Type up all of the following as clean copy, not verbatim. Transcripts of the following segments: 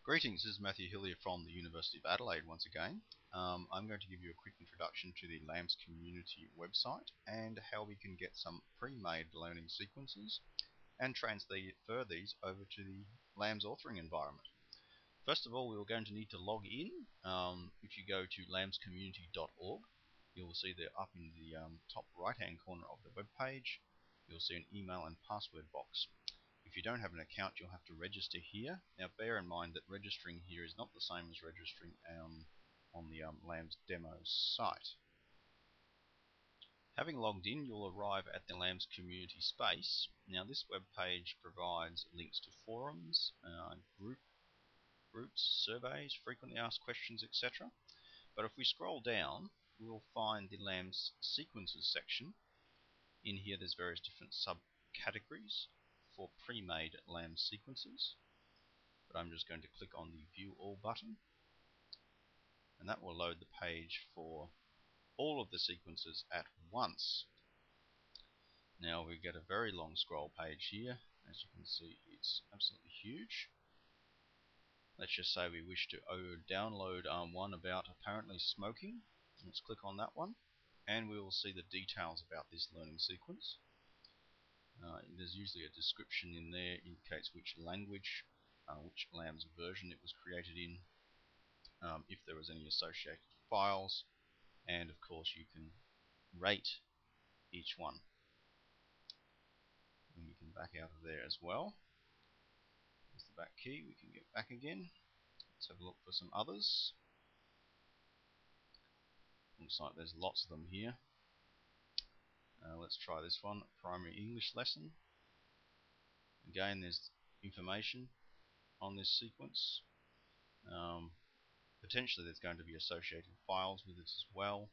Greetings, this is Matthew Hillier from the University of Adelaide once again. I'm going to give you a quick introduction to the LAMS community website and how we can get some pre-made learning sequences and transfer these over to the LAMS authoring environment. First of all, we're going to need to log in. If you go to lamscommunity.org, you'll see there up in the top right hand corner of the web page, you'll see an email and password box. If you don't have an account, you'll have to register here. Now bear in mind that registering here is not the same as registering on the LAMS demo site. Having logged in, you'll arrive at the LAMS community space. Now this web page provides links to forums, groups, surveys, frequently asked questions, etc. But if we scroll down, we'll find the LAMS sequences section. In here there's various different subcategories for pre-made LAMS sequences, but I'm just going to click on the View All button, and that will load the page for all of the sequences at once. Now we get a very long scroll page here. As you can see, it's absolutely huge. Let's just say we wish to download one about apparently smoking. Let's click on that one, and we will see the details about this learning sequence. There's usually a description in there, indicates which language, which LAMS version it was created in, if there was any associated files, and of course you can rate each one. And we can back out of there as well. There's the back key, we can get back again. Let's have a look for some others. Looks like there's lots of them here. Let's try this one, primary English lesson. Again, there's information on this sequence. Potentially there's going to be associated files with it as well.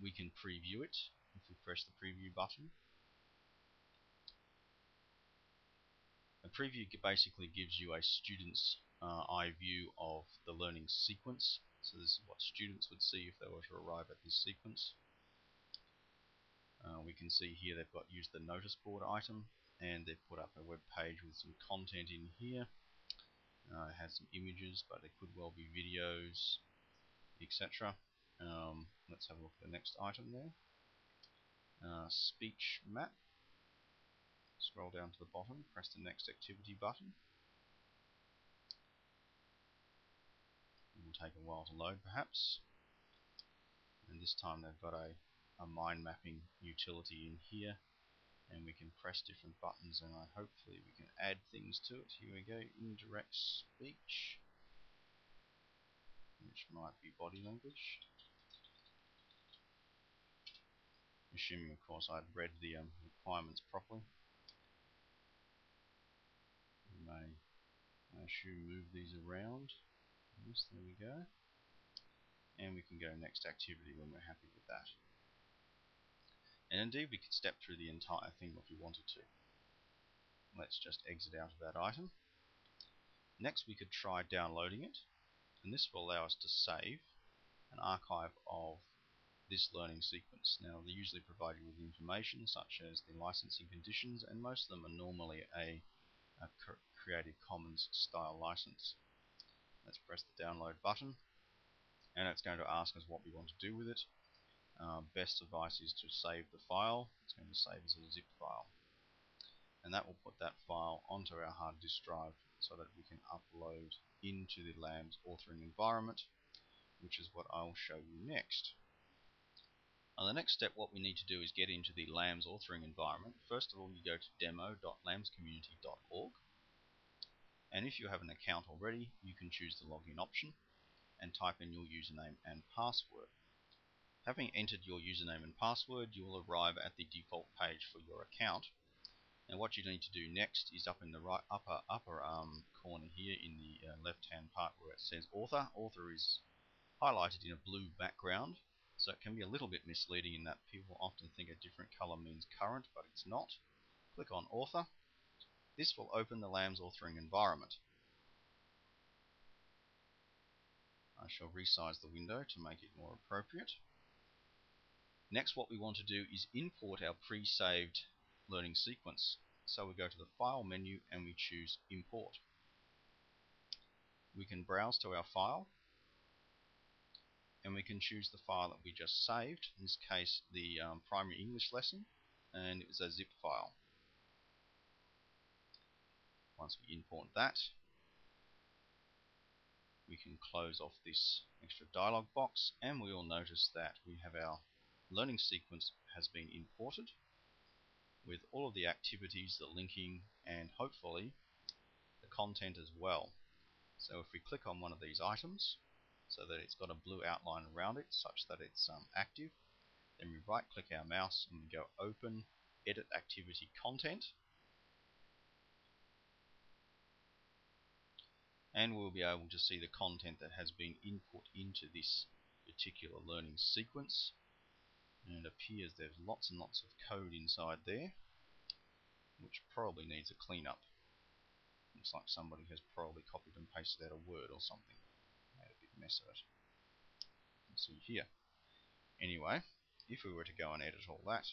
We can preview it if we press the preview button. A preview basically gives you a student's eye view of the learning sequence. So this is what students would see if they were to arrive at this sequence. We can see here they've used the notice board item, and they've put up a web page with some content in here. It has some images, but it could well be videos, etc. Let's have a look at the next item there. Speech map. Scroll down to the bottom, press the next activity button. It will take a while to load perhaps. And this time they've got a mind mapping utility in here, and we can press different buttons, and hopefully we can add things to it. Here we go, indirect speech, which might be body language. Assuming of course I'd read the requirements properly. We may, I assume, move these around. Yes, there we go. And we can go next activity when we're happy with that. And indeed we could step through the entire thing if we wanted to. Let's just exit out of that item. Next we could try downloading it, and this will allow us to save an archive of this learning sequence. Now they usually provide you with information such as the licensing conditions, and most of them are normally a Creative Commons style license. Let's press the download button, and it's going to ask us what we want to do with it. Best advice is to save the file. It's going to save as a zip file, and that will put that file onto our hard disk drive so that we can upload into the LAMS authoring environment, which is what I'll show you next. Now the next step, what we need to do is get into the LAMS authoring environment. First of all, you go to demo.lamscommunity.org, and if you have an account already, you can choose the login option and type in your username and password. Having entered your username and password, you will arrive at the default page for your account. And what you need to do next is up in the right upper corner here in the left hand part where it says author. Author is highlighted in a blue background, so it can be a little bit misleading in that people often think a different color means current, but it's not. Click on author. This will open the LAMS authoring environment. I shall resize the window to make it more appropriate. Next, what we want to do is import our pre-saved learning sequence. So we go to the File menu and we choose Import. we can browse to our file, and we can choose the file that we just saved, in this case the primary English lesson, and it was a zip file. Once we import that, we can close off this extra dialog box, and we will notice that we have our learning sequence has been imported with all of the activities, the linking, and hopefully the content as well. So if we click on one of these items so that it's got a blue outline around it such that it's active, then we right click our mouse and we go open, edit activity content, and we'll be able to see the content that has been input into this particular learning sequence. And it appears there's lots and lots of code inside there which probably needs a cleanup. Looks like somebody has probably copied and pasted out a word or something, made a big mess of it. You can see here. Anyway, if we were to go and edit all that,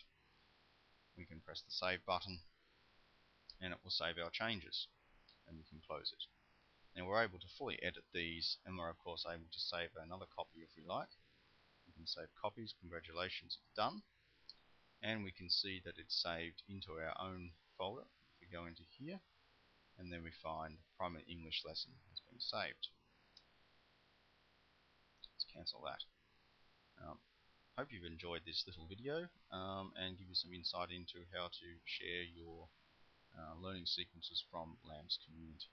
we can press the save button and it will save our changes, and we can close it. Now we're able to fully edit these, and we're of course able to save another copy if we like. We can save copies, congratulations, it's done. And we can see that it's saved into our own folder. If we go into here, and then we find primary English lesson has been saved. Let's cancel that. Hope you've enjoyed this little video and give you some insight into how to share your learning sequences from LAMS community.